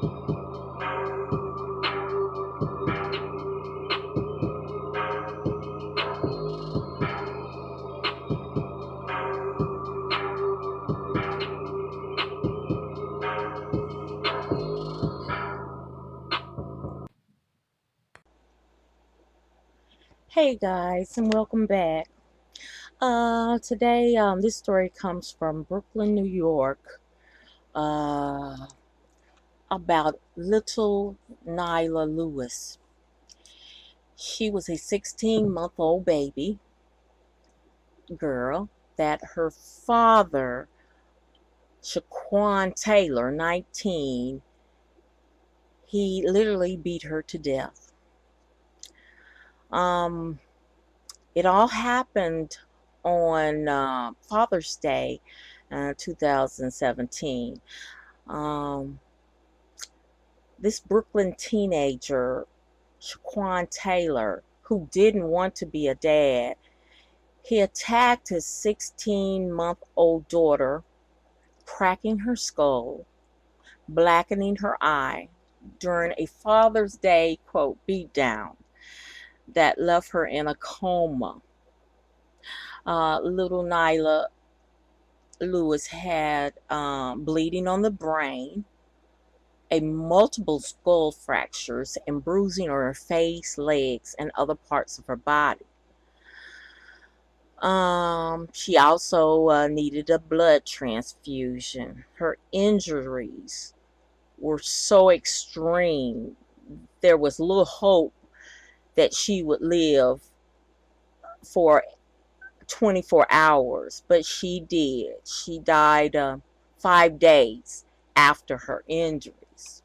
Hey guys, and welcome back. Today, this story comes from Brooklyn, New York, uh, about little Nyla Lewis. She was a 16-month-old baby girl that her father, Shaquan Taylor, 19, he literally beat her to death. Um, it all happened on Father's Day, 2017. Um, this Brooklyn teenager, Shaquan Taylor, who didn't want to be a dad, he attacked his 16-month-old daughter, cracking her skull, blackening her eye during a Father's Day, quote, beatdown that left her in a coma. Little Nyla Lewis had bleeding on the brain, a multiple skull fractures, and bruising on her face, legs, and other parts of her body. She also needed a blood transfusion. Her injuries were so extreme, there was little hope that she would live for 24 hours, but she did. She died 5 days after her injuries.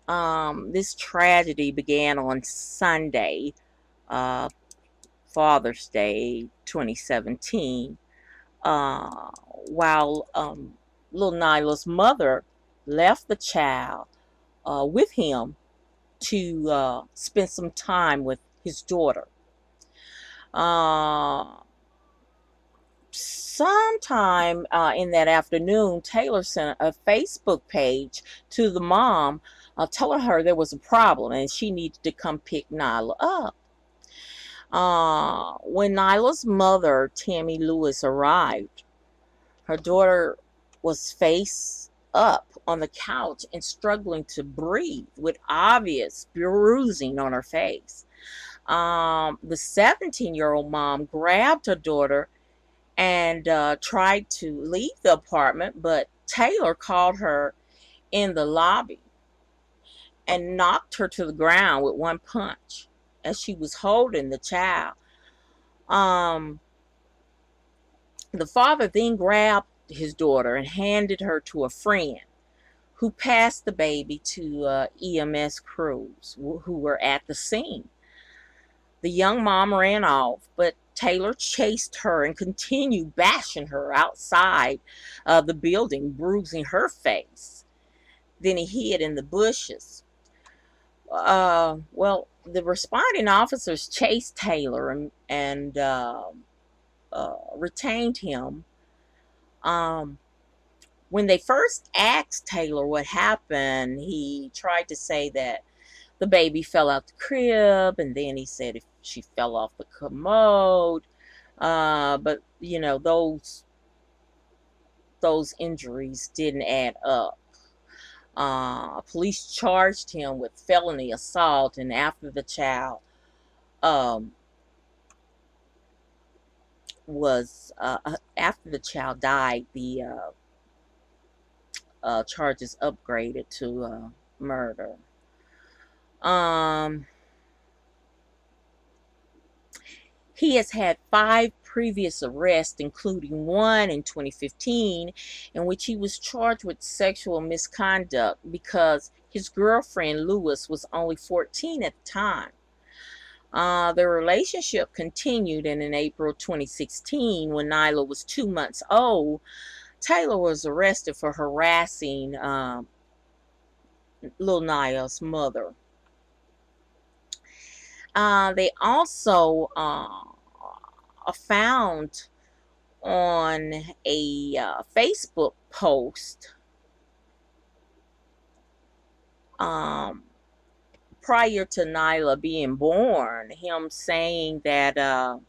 This tragedy began on Sunday, uh, Father's Day 2017, while little Nyla's mother left the child with him to spend some time with his daughter. Sometime in that afternoon, Taylor sent a Facebook page to the mom telling her there was a problem and she needed to come pick Nyla up. When Nyla's mother, Tammy Lewis, arrived, her daughter was face up on the couch and struggling to breathe with obvious bruising on her face. The 17-year-old mom grabbed her daughter and tried to leave the apartment, but Taylor called her in the lobby and knocked her to the ground with one punch as she was holding the child. Um, the father then grabbed his daughter and handed her to a friend who passed the baby to EMS crews who were at the scene. The young mom ran off, but Taylor chased her and continued bashing her outside the building, bruising her face. Then he hid in the bushes. Well, the responding officers chased Taylor and retained him. When they first asked Taylor what happened, he tried to say that the baby fell out the crib, and then he said if she fell off the commode. But you know, those injuries didn't add up. Police charged him with felony assault, and um, after the child died, the charges upgraded to murder. Um, He has had 5 previous arrests, including one in 2015, in which he was charged with sexual misconduct because his girlfriend Lewis was only 14 at the time. Their relationship continued, and in April 2016, when Nyla was 2 months old, Taylor was arrested for harassing Lil Nyla's mother. They also found on a Facebook post um, prior to Nyla being born, him saying that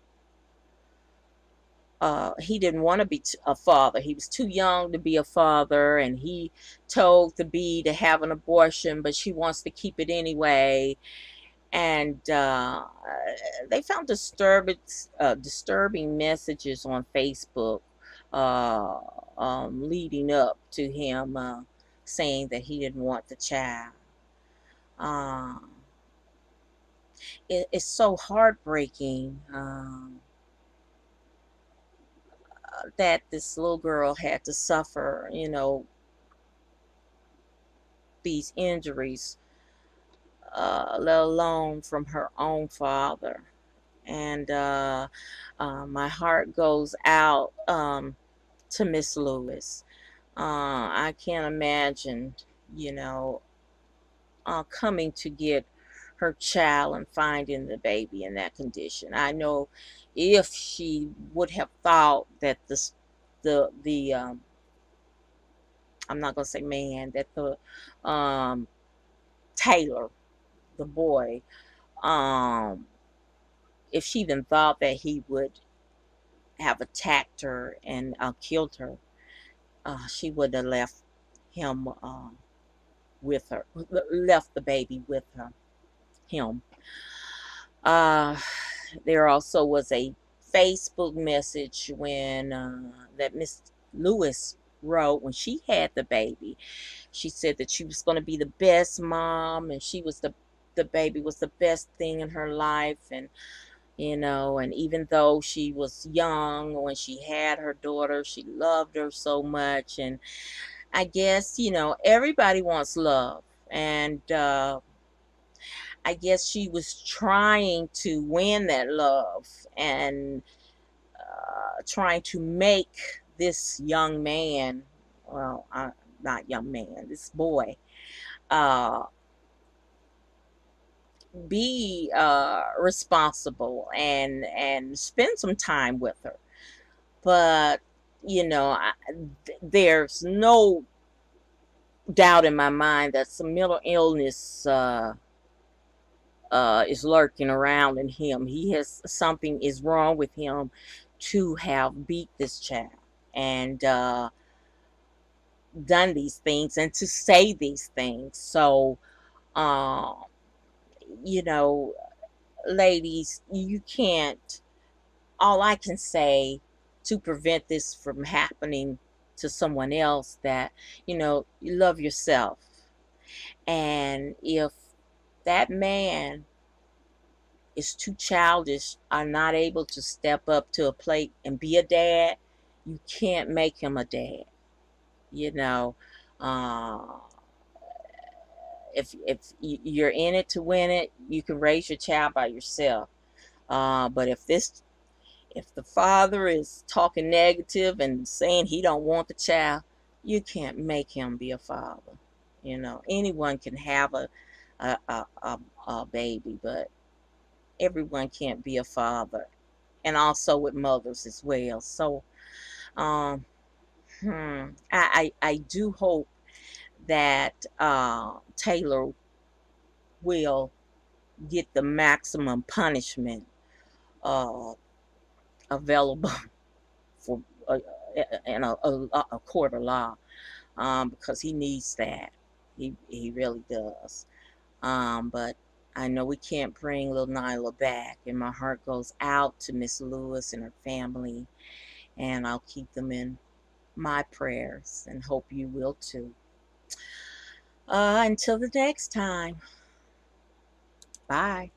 he didn't want to be a father. He was too young to be a father, and he told the bee to have an abortion, but she wants to keep it anyway. And they found disturbing messages on Facebook uh, leading up to him saying that he didn't want the child. Um, it's so heartbreaking that this little girl had to suffer, these injuries, let alone from her own father. And my heart goes out to Miss Lewis. I can't imagine, you know, coming to get her child and finding the baby in that condition. I know if she would have thought that the I'm not gonna say man, that the um, Taylor, the boy, um, if she even thought that he would have attacked her and killed her, she would have left him with her, left the baby with him. Uh, there also was a Facebook message when that Miss Lewis wrote when she had the baby. She said that she was going to be the best mom, and she was the baby was the best thing in her life, and and even though she was young when she had her daughter, she loved her so much. And I guess everybody wants love, and I guess she was trying to win that love, and trying to make this young man, well, not young man, this boy, uh, be responsible and spend some time with her. But there's no doubt in my mind that some mental illness is lurking around in him. He has something is wrong with him to have beat this child and done these things and to say these things. So, um, you know, ladies, you can't. All I can say to prevent this from happening to someone else, that you love yourself. And if that man is too childish, are not able to step up to a plate and be a dad, you can't make him a dad. You know, uh, if you're in it to win it, you can raise your child by yourself. But if the father is talking negative and saying he don't want the child, you can't make him be a father. Anyone can have a baby, but everyone can't be a father, and also with mothers as well. So, um, I do hope that Taylor will get the maximum punishment uh, available for in a court of law, because he needs that. He really does. But I know we can't bring little Nyla back, and my heart goes out to Miss Lewis and her family, and I'll keep them in my prayers and hope you will too. Until the next time, bye.